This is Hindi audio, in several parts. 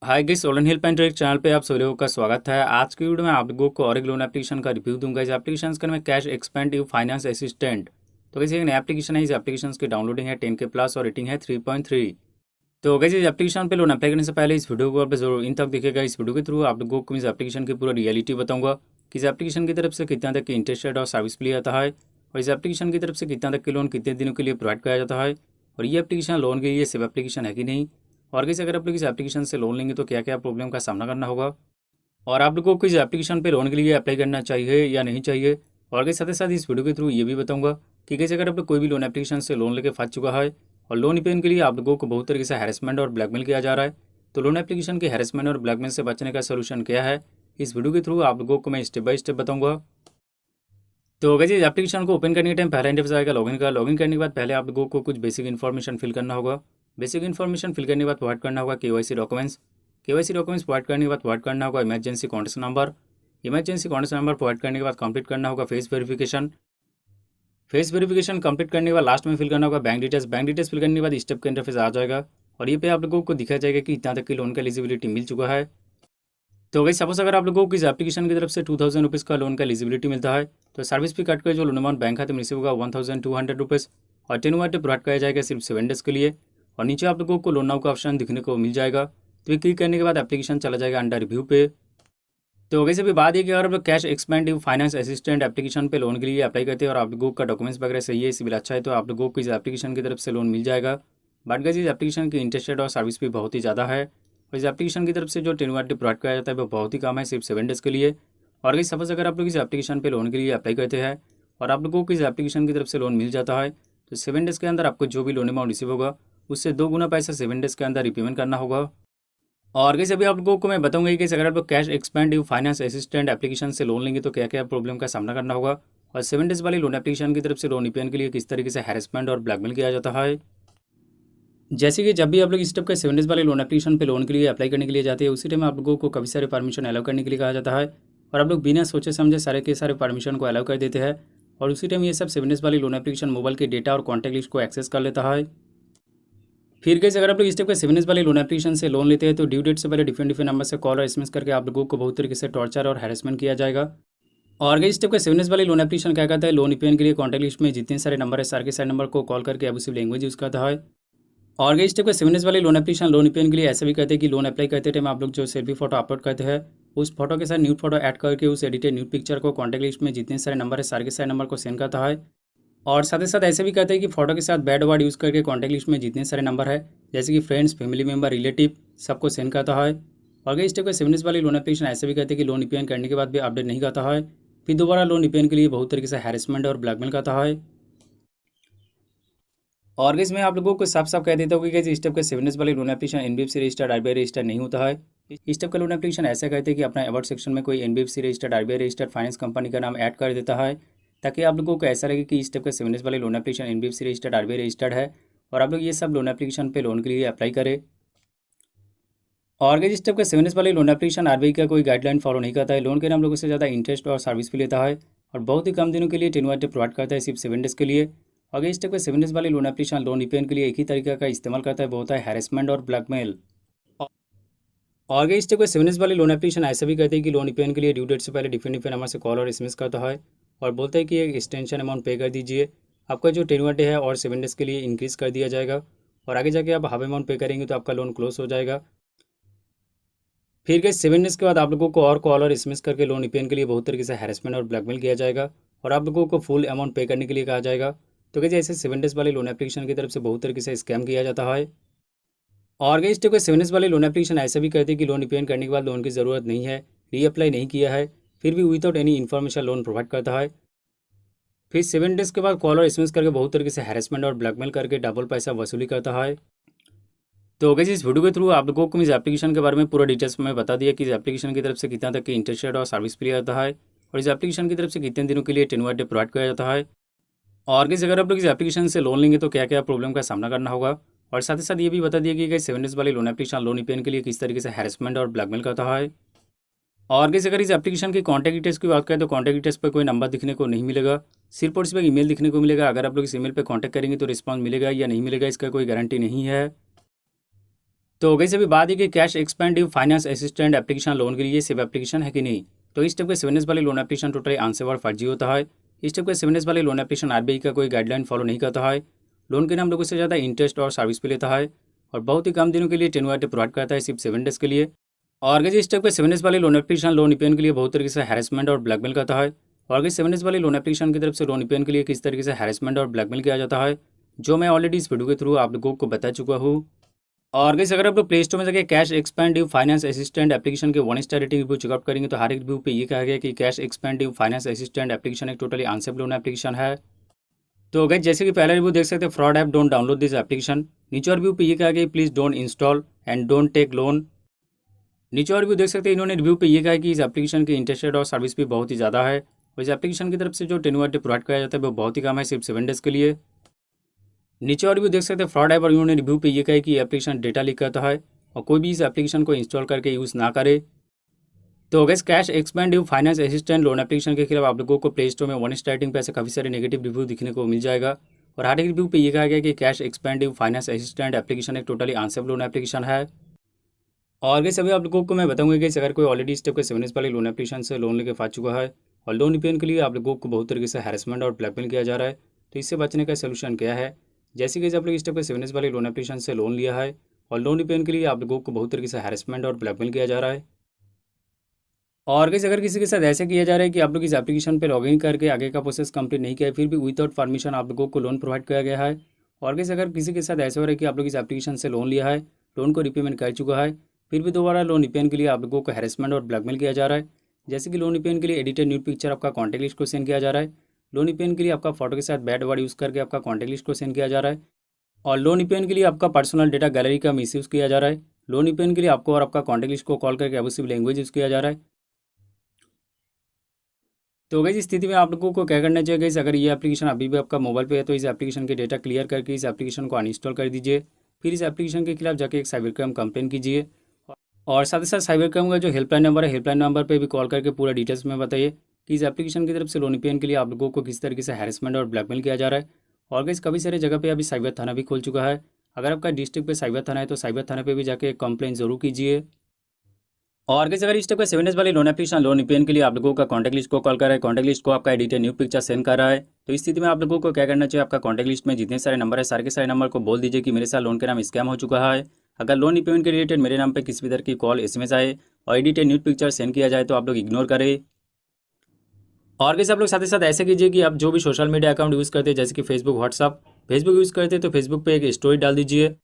हाय गाइस, सोलन हिल पेंटर चैनल पे आप सभी लोगों का स्वागत है। आज की वीडियो में आप लोगों को और एक लोन एप्लीकेशन का रिव्यू दूंगा। इस एप्लीकेशन का नाम है कैश एक्सपेंसिव फाइनेंस असिस्टेंट। तो गाइस एक नया एप्लीकेशन है। इस एप्लीकेशन की डाउनलोडिंग है 10K प्लस और रेटिंग है 3.3। तो गाइस इस एप्लीकेशन पे लोन अप्लाई करने से पहले इस वीडियो को आप जरूर इन तक देखिएगा। इस वीडियो के थ्रू आप लोगों को इस एप्लीकेशन की पूरा रियलिटी बताऊंगा कि इस एप्लीकेशन की तरफ से कितना तक की इंटरेस्ट रेट और सर्विस लिया जाता है, और इस एप्लीकेशन की तरफ से कितना तक के लोन कितने दिनों के लिए प्रोवाइड कराया जाता है, और ये एप्लीकेशन लोन के लिए सेव एप्लीकेशन है कि नहीं, और कैसे अगर आप लोग इस एप्लीकेशन से लोन लेंगे तो क्या क्या प्रॉब्लम का सामना करना होगा, और आप लोगों को इस एप्लीकेशन पे लोन के लिए अप्लाई करना चाहिए या नहीं चाहिए। और के साथ ही साथ इस वीडियो के थ्रू ये भी बताऊंगा कि कैसे अगर आप लोग कोई भी लोन एप्लीकेशन से लोन लेके फंस चुका है और लोन पेन के लिए आप लोगों को बहुत तरीके से हैरेसमेंट और ब्लैकमेल किया जा रहा है, तो लोन एप्लीकेशन के हैरेसमेंट और ब्लैकमेल से बचने का सोल्यूशन क्या है, इस वीडियो के थ्रू आप लोगों को मैं स्टेप बाय स्टेप बताऊंगा। तो अगर इस एप्लीकेशन को ओपन करने के टाइम पहला इंटरफेस आएगा लॉगिन का। लॉगिन करने के बाद पहले आप लोगों को कुछ बेसिक इन्फॉर्मेशन फिल करना होगा। बेसिक इन्फॉर्मेशन फिल करने के बाद प्रोवाइड करना होगा KYC documents. KYC documents provide करने के बाद प्रोवाइड करना होगा emergency contact number. Emergency contact number provide करने के बाद कंप्लीट करना होगा face verification. Face verification complete करने के बाद लास्ट में फिल करना होगा bank details. Bank details fill करने के बाद स्टेप का इंटरफेस आ जाएगा और ये पे आप लोगों को दिखाया जाएगा कि इतना तक की लोन का एलिजिबिलिटी मिल चुका है। तो वही सपोज अगर आप लोगों को इस एप्लीकेशन की तरफ से 2000 रुपीज़ का लोन का एलिजिबिलिटी मिलता है, तो सर्विस फी कट कर जो लोन अमाउंट बैंक खाते में रिसीव होगा 1200 रुपीज़, और 10 प्रोवाइड किया जाएगा सिर्फ 7 डेज के लिए। और नीचे आप लोगों को लोन नाउ का ऑप्शन दिखने को मिल जाएगा। तो ये क्लिक करने के बाद एप्लीकेशन चला जाएगा अंडर रिव्यू पे। तो वैसे भी बात है कि अगर आप लोग cash expensive finance assistant application पे लोन के लिए अप्लाई करते हैं और आप लोगों का डॉक्यूमेंट्स वगैरह सही है, सिविल अच्छा है, तो आप लोगों को इस एप्लीकेशन की तरफ से लोन मिल जाएगा। बट गाइस इस एप्लीकेशन की इंटरेस्ट रेट और सर्विस भी बहुत ही ज़्यादा है, और इस एप्लीकेशन की तरफ से जो टेनुअरिटी प्रोवाइड कराया जाता है वो बहुत ही कम है, सिर्फ 7 डेज के लिए। और गाइस सपोज अगर आप लोग इस एप्लीकेशन पे लोन के लिए अप्लाई करते हैं और आप लोगों को इस एप्लीकेशन की तरफ से लोन मिल जाता है, तो 7 डेज के अंदर आपको जो भी लोन अमाउंट रिसीव होगा उससे 2 गुना पैसा 7 डेज के अंदर रिपेमेंट करना होगा। और कैसे अभी आप लोगों को मैं बताऊंगा कि अगर आप लोग cash expensive finance assistant application से लोन लेंगे तो क्या क्या प्रॉब्लम का सामना करना होगा, और 7 डेज वाली लोन एप्लीकेशन की तरफ से लोन ईपीएन के लिए किस तरीके से हैरेसमेंट और ब्लैकमेल किया जाता है। जैसे कि जब भी आप लोग इस टाइप के 7 डेज वाले लोन एप्लीकेशन पे लोन के लिए अप्लाई करने के लिए जाते हैं, उसी टाइम आप लोगों को काफ़ी सारे परमिशन अलाउ करने के लिए कहा जाता है, और आप लोग बिना सोचे समझे सारे के सारे परमिशन को अलाउ कर देते हैं, और उसी टाइम ये सब 7 डेज वाली लोन एप्लीकेशन मोबाइल के डेटा और कॉन्टैक्ट लिस्ट को एक्सेस कर लेता है। फिर कैसे अगर आप लोग इस टाइप के 7 डेज वाले लोन एप्लीकेशन से लोन लेते हैं तो ड्यू डेट से पहले डिफरेंट डिफरेंट नंबर से कॉल और एसएमएस करके आप लोगों को बहुत तरीके से टॉर्चर और हैरेसमेंट किया जाएगा। और इस टाइप का 7 डेज वाले लोन एप्लीकेशन क्या करता है, लोन ईपीएन के लिए कॉन्टैक्ट लिस्ट में जितने सारे नंबर है सारे के सारे नंबर को कॉल करके अब्यूसिव लैंग्वेज यूज़ करता है। और इस टाइप का 7 डेज वाले लोन एप्लीकेशन लोन ईपीएन के लिए ऐसा भी कहते हैं कि लोन अप्लाई करते टाइम आप लोग जो सेल्फी फोटो अपलोड करते हैं उस फोटो के साथ न्यूड फोटो ऐड करके उस एडिटेड न्यूड पिक्चर को कॉन्टैक्ट लिस्ट में जितने सारे नंबर है सारे के सारे नंबर को सेंड करता है। और साथ ही साथ ऐसे भी कहते हैं कि फोटो के साथ बैड वर्ड यूज़ करके कॉन्टैक्ट लिस्ट में जितने सारे नंबर है जैसे कि फ्रेंड्स, फैमिली मेम्बर, रिलेटिव सबको सेंड करता है। और इस टाइप का 7 डेज वाली लोन एप्लीकेशन ऐसे भी कहते हैं कि लोन ईपीएन करने के बाद भी अपडेट नहीं करता है, फिर दोबारा लोन ईपीएन के लिए बहुत तरीके से हैरेसमेंट और ब्लैकमेल करता है। और इसमें आप लोगों को साफ साफ कह देता हूँ कि इस टाइप का 7 डेज वाली loan application NBFC registered RBI registered नहीं होता है। इस टाइप का लोन एप्लीकेशन ऐसा कहते हैं कि अपना अबाउट सेक्शन में कोई NBFC registered RBI registered finance company का नाम ऐड कर देता है, ताकि आप लोगों को ऐसा लगे कि इस टाइप का 7 डेज वाले loan application NBFC registered RBI registered है और आप लोग ये सब लोन एप्लीकेशन पे लोन के लिए अप्लाई करें। और इस टाइप का 7 डेज वाले लोन एप्लीकेशन आरबीआई का कोई गाइडलाइन फॉलो नहीं करता है, लोन के नाम लोगों से ज़्यादा इंटरेस्ट और सर्विस भी लेता है, और बहुत ही कम दिनों के लिए टेनुअरिटी प्रोवाइड करता है, सिर्फ 7 डेज के लिए। अगर इस टाइप के 7 डेज वाले लोन एप्लीकेशन लोन ईपीएन के लिए एक ही तरीके का इस्तेमाल करता है, वो होता है हैरेसमेंट और ब्लैकमेल। और अगर इस टाइप के 7 डेज वाले लोन एप्लीकेशन ऐसे भी कहते हैं कि लोन ईपीएन के लिए ड्यू डेट से पहले डिफरेंट डिफरेंट नंबर से कॉल और एसएमएस करता है, और बोलता है कि एक एक्सटेंशन अमाउंट पे कर दीजिए, आपका जो टेनुअरिटी है और 7 डेज के लिए इंक्रीज़ कर दिया जाएगा, और आगे जाके आप हाफ अमाउंट पे करेंगे तो आपका लोन क्लोज हो जाएगा। फिर गए 7 डेज के बाद आप लोगों को और कॉल और एसएमएस करके लोन ईपीएन के लिए बहुत तरीके से हैरेसमेंट और ब्लैकमेल किया जाएगा, और आप लोगों को फुल अमाउंट पे करने के लिए कहा जाएगा। तो कैसे ऐसे 7 डेज वाले लोन एप्लीकेशन की तरफ से बहुत तरीके से स्कैम किया जाता है। और गई स्टेप के 7 डेज वाले लोन एप्लीकेशन ऐसा भी कहते हैं कि लोन रीपेमेंट करने के बाद लोन की ज़रूरत नहीं है, रीअप्लाई नहीं किया है, फिर भी without any information loan provide करता है। फिर 7 डेज के बाद कॉल और एसएमएस करके बहुत तरीके से हैरेसमेंट और ब्लैकमेल करके डबल पैसा वसूली करता है। तो गई इस वीडियो के थ्रू आप लोगों को इस एप्लीकेशन के बारे में पूरा डिटेल्स में बता दिया कि इस एप्लीकेशन की तरफ से कितना तक की इंटरेस्ट रेट और सर्विस फ्री आता है, और इस एप्लीकेशन की तरफ से कितने दिनों के लिए टेनुअरिटी प्रोवाइड किया जाता है, और किस अगर आप लोग इस एप्लीकेशन से लोन लेंगे तो क्या क्या प्रॉब्लम का सामना करना होगा, और साथ ही साथ ये भी बता दिया कि 7 डेज वाले लोन एप्लीकेशन लोन ईपीएन के लिए किस तरीके से हैरेसमेंट और ब्लैकमेल करता है। और किस अगर इस एप्लीकेशन की कॉन्टैक्ट डिटेल्स की बात करें तो कॉन्टैक्ट डिटेल्स पर कोई नंबर दिखने को नहीं मिलेगा, सिर्फ और सिर्फ ईमेल दिखने को मिलेगा। अगर आप लोग इस ईमेल पर कॉन्टैक्ट करेंगे तो रिस्पॉन्स मिलेगा या नहीं मिलेगा इसका कोई गारंटी नहीं है। तो हो गई सभी बात है कि cash expensive finance assistant application loan के लिए सिर्फ एप्लीकेशन है कि नहीं। तो इस टाइप के 7S वाले लोन एप्लीकेशन टोटली आंसर और फर्जी होता है। इस टाइप के 7S वाले लोन एप्लीकेशन आरबीआई का कोई गाइडलाइन फॉलो नहीं करता है। लोन के नाम लोगों से ज़्यादा इंटरेस्ट और सर्विस पे लेता है और बहुत ही कम दिनों के लिए टेन्योर प्रोवाइड करता है, सिर्फ 7 डेज के लिए। और अगर इस टाइप के 7S वाले लोन एप्लीकेशन लोन ईपीएन के लिए बहुत तरीके से हैरेसमेंट और ब्लैकमेल करता है। और अगर 7S वाले लोन एप्लीकेशन की तरफ से लोन ईपीएन के लिए किस तरीके से हैरेसमेंट और ब्लैकमेल किया जाता है, जो मैं ऑलरेडी इस वीडियो के थ्रू आप लोगों को बता चुका हूँ। और गाइस अगर आप लोग प्ले स्टोर में जाकर cash expensive finance assistant application के 1 स्टार रेटिंग रिव्यू चेकआउट करेंगे तो हर एक रिव्यू पे ये कहा गया कि cash expensive finance assistant application एक टोटली अनसेफ लोन एप्लीकेशन है। तो गाइस जैसे कि पहला रिव्यू देख सकते हैं, fraud app, don't download this application. नीचे और रिव्यू पे ये कहा गया please don't install and don't take loan. नीचे और रिव्यू देख सकते हैं, इन्होंने रिव्यू पे ये कहा कि इस एप्लीकेशन की इंटरेस्ट और सर्विस भी बहुत ही ज़्यादा है और इस एप्लीकेशन की तरफ से जो टेन्योर प्रोवाइड कराया जाता है वो बहुत ही कम है, सिर्फ 7 डेज के लिए। नीचे और रिव्यू देख सकते हैं, फ्रॉड ऐप, और इन्होंने रिव्यू पे ये कहा कि एप्लीकेशन डेटा लीक करता है और कोई भी इस एप्लीकेशन को इंस्टॉल करके यूज़ ना करे। तो gas cash expensive finance assistant loan application के खिलाफ आप लोगों को प्ले स्टोर में 1 स्टार रेटिंग पे ऐसे काफ़ी सारे नेगेटिव रिव्यू दिखने को मिल जाएगा और हर एक रिव्यू पे ये कहा गया कि cash expensive finance assistant application एक टोटली अनसेफ लोन एप्लीकेशन है। और गैस अभी आप लोगों को मैं बताऊंगा कि अगर कोई ऑलरेडी स्टेप के 7S वाले लोन एप्लीकेशन से लोन लेके फंस चुका है और लोन ईपीएन के लिए आप लोगों को बहुत तरीके से हैरेसमेंट और ब्लैकमेल किया जा रहा है, तो इससे बचने का सोल्यूशन क्या है। जैसे कि आप लोग स्टेप के 7S वाले लोन एप्लीकेशन से लोन लिया है और लोन ईपीएन के लिए आप लोगों को बहुत तरीके से हैरेसमेंट और ब्लैकमेल किया जा रहा है। और गैस अगर किसी के साथ ऐसे किया जा रहा है कि आप लोग इस एप्लीकेशन पर लॉगिन करके आगे का प्रोसेस कंप्लीट नहीं किया है, फिर भी विदाउट परमिशन आप लोगों को लोन प्रोवाइड किया गया है। और गैस अगर किसी के साथ ऐसा हो रहा है कि आप लोग इस एप्लीकेशन से लोन लिया है, लोन को रिपेमेंट कर चुका है, फिर भी दोबारा लोन ईपीएन के लिए आप लोगों को हैरेसमेंट और ब्लैकमेल किया जा रहा है। जैसे कि लोन ईपीएन के लिए एडिटेड न्यूड पिक्चर आपका कॉन्टैक्ट लिस्ट को सेंड किया जा रहा है, लोन ईपीएन के लिए आपका फोटो के साथ बैड वर्ड यूज़ करके आपका कॉन्टैक्ट लिस्ट को सेंड किया जा रहा है और लोन ईपीएन के लिए आपका पर्सनल डेटा गैलरी का मिसयूज़ किया जा रहा है। लोन ईपीएन के लिए आपको और आपका कॉन्टैक्ट लिस्ट को कॉल करके अब्यूसिव लैंग्वेज यूज़ किया जा रहा है। तो गई इस स्थिति में आप लोगों को क्या करना चाहिए गाइस, अगर ये एप्लीकेशन अभी भी आपका मोबाइल पे है तो इस एप्लीकेशन के डेटा क्लियर करके इस एप्लीकेशन को अनइंस्टॉल कर दीजिए। फिर इस एप्लीकेशन के खिलाफ जाके एक साइबर क्राइम कंप्लेन कीजिए और साथ ही साथ साइबर क्राइम का जो हेल्पलाइन नंबर है, हेल्पलाइन नंबर पे भी कॉल करके पूरा डिटेल्स में बताइए कि इस एप्लीकेशन की तरफ से लोन ईपीएन के लिए आप लोगों को किस तरीके से हैरेसमेंट और ब्लैकमेल किया जा रहा है। और गाइस काफ़ी सारे जगह पे अभी साइबर थाना भी खुल चुका है। अगर आपका डिस्ट्रिक्ट पे साइबर थाना है तो साइबर थाना पे भी जाके एक कंप्लेन जरूर कीजिए। और गाइस अगर इस टाइप का 7S वाले लोन एप्लीकेशन लोन ईपीएन के लिए आप लोगों का कॉन्टैक्ट लिस्ट को कॉल कर रहा है, कॉन्टैक्ट लिस्ट को आपका एडिटेड न्यू पिक्चर सेंड कर रहा है, तो इस स्थिति में आप लोगों को क्या करना चाहिए, आपका कॉन्टैक्ट लिस्ट में जितने सारे नंबर है सारे के सारे नंबर को बोल दीजिए कि मेरे साथ लोन के नाम स्कैम हो चुका है। अगर लोन ईपीएन के रिलेटेड मेरे नाम पर किसी भी तरह की कॉल SMS आए और एडिटेड न्यू पिक्चर सेंड किया जाए तो आप लोग इग्नोर करें। और कैसे आप लोग साथ ही साथ ऐसे कीजिए कि आप जो भी सोशल मीडिया अकाउंट यूज़ करते हैं जैसे कि फेसबुक, व्हाट्सअप, फेसबुक यूज़ करते हैं तो फेसबुक पे एक स्टोरी डाल दीजिए।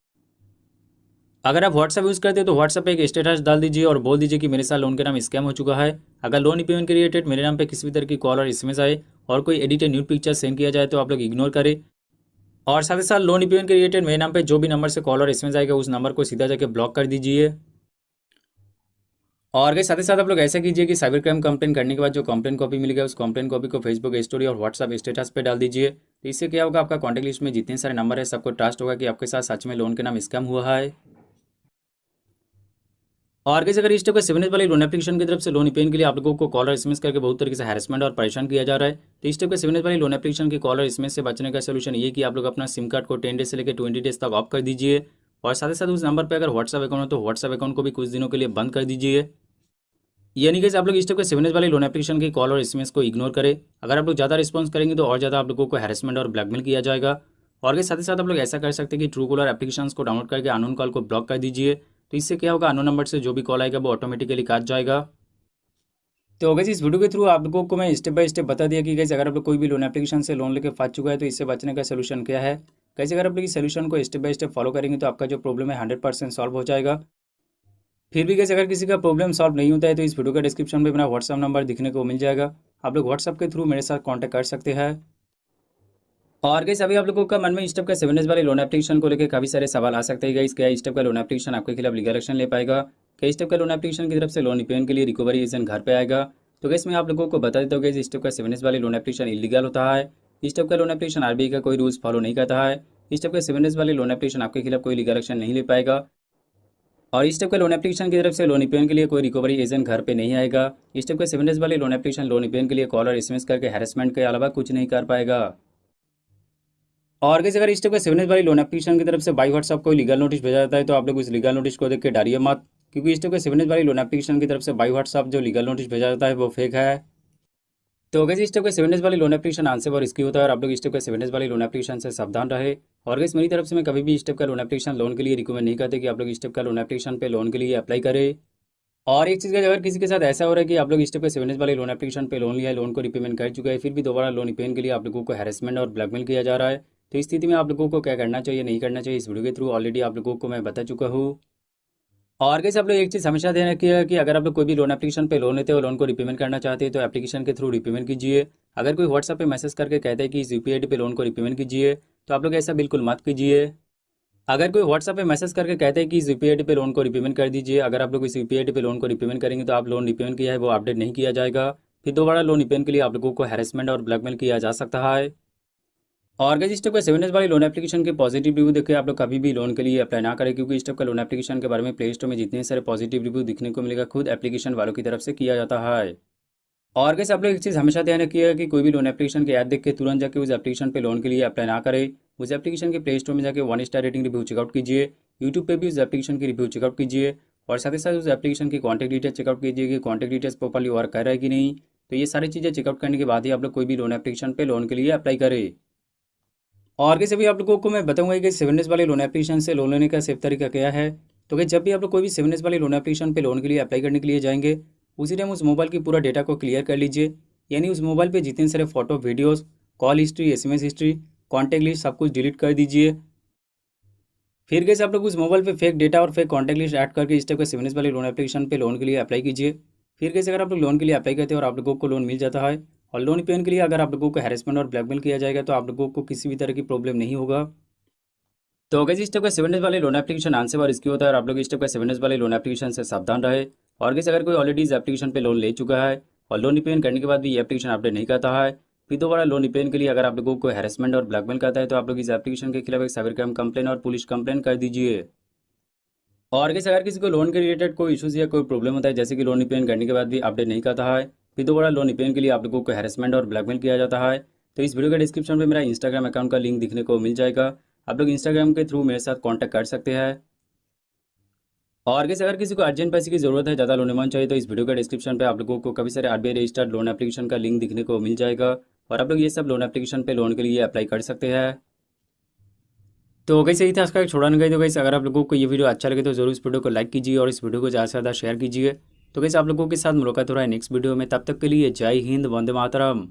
अगर आप व्हाट्सअप यूज़ करते हैं तो व्हाट्सअप पे एक स्टेटस डाल दीजिए और बोल दीजिए कि मेरे साथ लोन के नाम स्कैम हो चुका है। अगर लोन ईपीएन के रिलेटेड मेरे नाम पे किसी भी तरह की कॉल और SMS आए और कोई एडिटेड न्यूड पिक्चर सेंड किया जाए तो आप लोग इग्नोर करें। और साथ ही साथ लोन ईपीएन के रिलेटेड मेरे नाम पे जो भी नंबर से कॉल और SMS आएगा उस नंबर को सीधा जाके ब्लॉक कर दीजिए। और साथ ही साथ आप लोग ऐसा कीजिए कि साइबर क्राइम कंप्लेन करने के बाद जो कंप्लेन कॉपी मिल गया उस कंप्लेन कॉपी को फेसबुक स्टोरी और व्हाट्सअप स्टेटस पे डाल दीजिए। तो इससे क्या होगा, आपका कॉन्टैक्ट लिस्ट में जितने सारे नंबर है सबको ट्रस्ट होगा कि आपके साथ सच में लोन के नाम स्कैम हुआ है। और कैसे अगर इस टाइप का 7S वाले लोन एप्लीकेशन की तरफ से लोन ईपीएन के लिए आप लोगों को कॉल और SMS करके बहुत तरीके से हैरेसमेंट और परेशान किया जा रहा है, तो इस टाइप का 7S वाले लोन एप्लीकेशन की कॉल और SMS से बचने का सोल्यूशन ये कि आप लोग अपना सिम कार्ड को 10 डेज से लेकर 20 डेज तक ऑफ कर दीजिए और साथ ही साथ उस नंबर पर अगर व्हाट्सअप अकाउंट हो तो व्हाट्सअप अकाउंट को भी कुछ दिनों के लिए बंद कर दीजिए। यानी कि आप लोग इस टाइप के 7S वाले लोन एप्लीकेशन की कॉल और SMS को इग्नोर करें। अगर आप लोग ज़्यादा रिस्पॉन्स करेंगे तो और ज़्यादा आप लोगों को हैरेसमेंट और ब्लैकमेल किया जाएगा। और के साथ ही साथ आप लोग ऐसा कर सकते हैं कि ट्रू कॉलर एप्लीकेशन को डाउनलोड करके अननोन कॉल को ब्लॉक कर दीजिए। तो इससे क्या होगा, अननोन नंबर से जो भी कॉल आएगा वो ऑटोमेटिकली काट जाएगा। तो गाइस इस वीडियो के थ्रू आप लोगों को मैं स्टेप बाय स्टेप बता दिया कि गाइस अगर आप लोग कोई भी लोन एप्लीकेशन से लोन लेके फंस चुका है तो इससे बचने का सोल्यूशन क्या है। कैसे अगर आप लोग इस सोल्यूशन को स्टेप बाय स्टेप फॉलो करेंगे तो आपका जो प्रॉब्लम है 100% सॉल्व हो जाएगा। फिर भी कैसे अगर किसी का प्रॉब्लम सॉल्व नहीं होता है तो इस वीडियो का डिस्क्रिप्शन में अपना व्हाट्सअप नंबर दिखने को मिल जाएगा, आप लोग व्हाट्सअप के थ्रू मेरे साथ कॉन्टैक्ट कर सकते हैं। और गाइस अभी आप लोगों का मन में इस टाइप का 7S वाले लोन एप्लीकेशन को लेकर काफ़ी सारे सवाल आ सकते हैं गाइस, क्या इस टाइप का लोन एप्लीकेशन आपके खिलाफ लीगल एक्शन ले पाएगा, क्या इस टाइप का लोन एप्लीकेशन की तरफ से लोन ईपीएन के लिए रिकवरी एजेंट घर पे आएगा। तो गाइस मैं आप लोगों को बता देता हूँ गाइस इस टाइप का 7S वाले लोन एप्लीकेशन इलीगल होता है। इस टाइप का लोन एप्लीकेशन आरबीआई का कोई रूल्स फॉलो नहीं करता है। इस टाइप का 7S वाले लोन एप्लीकेशन आपके खिलाफ कोई लीगल एक्शन नहीं ले पाएगा और इस टाइप का लोन एप्लीकेशन की तरफ से लोन ईपीएन के लिए कोई रिकवरी एजेंट घर पे नहीं आएगा। इस टाइप का 7S वाले लोन एप्लीकेशन लोन ईपीएन के लिए कॉल और SMS करके हैरेसमेंट के अलावा कुछ नहीं कर पाएगा। और कैसे अगर स्टेप का 7 वाली लोन एप्लीकेशन की तरफ से बाई व्हाट्सअप कोई लीगल नोटिस भेजा जाता है तो आप लोग उस लीगल नोटिस को देख के डरिए मत, क्योंकि स्टेप का 7 वाली लोन एप्लीकेशन की तरफ से बाई व्हाट्सअप जो लीगल नोटिस भेजा जाता है वो फेक है। तो कैसे स्टेप का 7 वाली लोन एप्लीकेशन आंसर और रिस्की होता है और आप लोग स्टेप का 7 वाली लोन एप्लीकेशन से सावधान रहे। और कैसे मेरी तरफ से मैं कभी भी स्टेप का लोन एप्लीकेशन लोन के लिए रिकमेंड नहीं करते कि आप लोग स्टेप का लोन एप्लीकेशन पे लोन के लिए अप्लाई करें। और एक चीज़ का अगर किसी के साथ ऐसा हो रहा है कि आप लोग स्टेप पे 7 वाले लोन एप्लीकेशन पे लोन लिया है, लोन को रिपेमेंट कर चुका है, फिर भी दोबारा लोन रिपेमेंट के लिए आप लोगों को हैरेसमेंट और ब्लैकमेल किया जा रहा है, तो इस स्थिति में आप लोगों को क्या करना चाहिए नहीं करना चाहिए इस वीडियो के थ्रू ऑलरेडी आप लोगों को मैं बता चुका हूँ। और कैसे आप लोग एक चीज़ हमेशा ध्यान रखिएगा कि अगर आप लोग कोई भी लोन एप्लीकेशन पे लोन लेते हो, लोन को रिपेमेंट करना चाहते हैं तो एप्लीकेशन के थ्रू रिपेमेंट कीजिए। अगर कोई व्हाट्सएप पे मैसेज करके कहता है कि इस यूपीआई पे लोन को रिपेमेंट कीजिए तो आप लोग ऐसा बिल्कुल मत कीजिए। अगर कोई व्हाट्सएप पे मैसेज करके कहते हैं कि इस यूपीआई पे लोन को रिपेमेंट कर दीजिए, अगर आप लोग इस यूपीआई पे लोन को रिपेमेंट करेंगे तो आप लोन रिपेमेंट किया है वो अपडेट नहीं किया जाएगा, फिर दोबारा लोन रिपेमेंट के लिए आप लोगों को हैरेसमेंट और ब्लैकमेल किया जा सकता है। और गाइस स्टेप का 7 वाली लोन एप्लीकेशन के पॉजिटिव रिव्यू देखिए आप लोग कभी भी लोन के लिए अप्लाई ना करें, क्योंकि स्टेप का लोन एप्लीकेशन के बारे में प्ले स्टोर में जितने सारे पॉजिटिव रिव्यू दिखने को मिलेगा खुद एप्लीकेशन वालों की तरफ से किया जाता है। और कैसे आप लोग एक चीज़ हमेशा ध्यान रखिएगा कि कोई भी लोन एप्लीकेशन के ऐड देख के तुरंत जाके उस एप्लीकेशन पे लोन के लिए अप्लाई ना करें। उस एप्लीकेशन के प्ले स्टोर में जाके 1 स्टार रेटिंग रिव्यू चेकआउट कीजिए, यूट्यूब पे भी उस एप्लीकेशन की रिव्यू चेकआउट कीजिए और साथ ही साथ उस एप्लीकेशन की कॉन्टैक्ट डिटेल्स चेकआउट कीजिए कि कॉन्टैक्ट डिटेल्स प्रॉपर्ली वर्क कर रहा है कि नहीं। तो ये सारी चीज़ें चेकआउट करने के बाद ही आप लोग कोई भी लोन एप्लीकेशन पे लोन के लिए अप्लाई करें। और कैसे भी आप लोगों को मैं बताऊंगा कि 7 वाले लोन एप्लीकेशन से लोन लेने का सेफ तरीका क्या है। तो कि जब भी आप लोग कोई भी 7 वाले लोन एप्लीकेशन पे लोन के लिए अप्लाई करने के लिए जाएंगे, उसी टाइम उस मोबाइल की पूरा डेटा को क्लियर कर लीजिए, यानी उस मोबाइल पे जितने सारे photo videos call history SMS history contact list सब कुछ डिलीट कर दीजिए। फिर कैसे आप लोग उस मोबाइल पे फेक डेटा और फेक कॉन्टैक्ट लिस्ट ऐड करके इस टाइप के 7 वाले लोन एप्लीकेशन पे लोन के लिए अप्लाई कीजिए। फिर कैसे अगर आप लोग लोन के लिए अप्लाई करते हैं और आप लोगों को लोन मिल जाता है और लोन पेमेंट के लिए अगर आप लोगों को हैरेसमेंट और ब्लैकमेल किया जाएगा तो आप लोगों को किसी भी तरह की प्रॉब्लम नहीं होगा। तो अगर इस टाइप का 7 वाले लोन एप्लीकेशन आंसर और इसकी होता है और आप लोग इस टाइप का 7 वाले लोन एप्लीकेशन से सावधान रहे। और कैसे अगर कोई ऑलरेडी इस एप्लीकेशन पे लोन ले चुका है और लोन रिपेमेंट करने के बाद भी ये एप्लीकेशन अपडेट नहीं करता है, फिर दोबारा लोन रिपेमेंट के लिए अगर आप लोगों को हैरेसमेंट और ब्लैकमेल करता है तो आप लोग इस एप्लीकेशन के खिलाफ एक साइबर क्राइम कंप्लेन और पुलिस कंप्लेन कर दीजिए। और कैसे अगर किसी को लोन के रिलेटेड कोई इशूज़ या कोई प्रॉब्लम होता है, जैसे कि लोन रिपेमेंट करने के बाद भी अपडेट नहीं करता है, फिर दोबारा लोन रिपेमेंट के लिए आप लोगों को हैरेसमेंट और ब्लैकमेल किया जाता है, तो इस वीडियो के डिस्क्रिप्शन में मेरा इंस्टाग्राम अकाउंट का लिंक दिखने को मिल जाएगा। आप लोग इंस्टाग्राम के थ्रू मेरे साथ कॉन्टैक्ट कर सकते हैं। और कैसे अगर किसी को अर्जेंट पैसे की जरूरत है, ज़्यादा लोन अमाउंट चाहिए, तो इस वीडियो के डिस्क्रिप्शन पे आप लोगों को काफ़ी सारे आरबीआई रजिस्टर्ड लोन एप्लीकेशन का लिंक दिखने को मिल जाएगा और आप लोग ये सब लोन एप्लीकेशन पे लोन के लिए अप्लाई कर सकते हैं। तो कैसे ही था इसका एक छोड़ा नहीं गई। तो कैसे अगर आप लोगों को ये वीडियो अच्छा लगे तो जरूर इस वीडियो को लाइक कीजिए और इस वीडियो को ज़्यादा से ज़्यादा शेयर कीजिए। तो कैसे आप लोगों के साथ मुलाकात हो रहा है नेक्स्ट वीडियो में, तब तक के लिए जय हिंद, वंदे मातरम।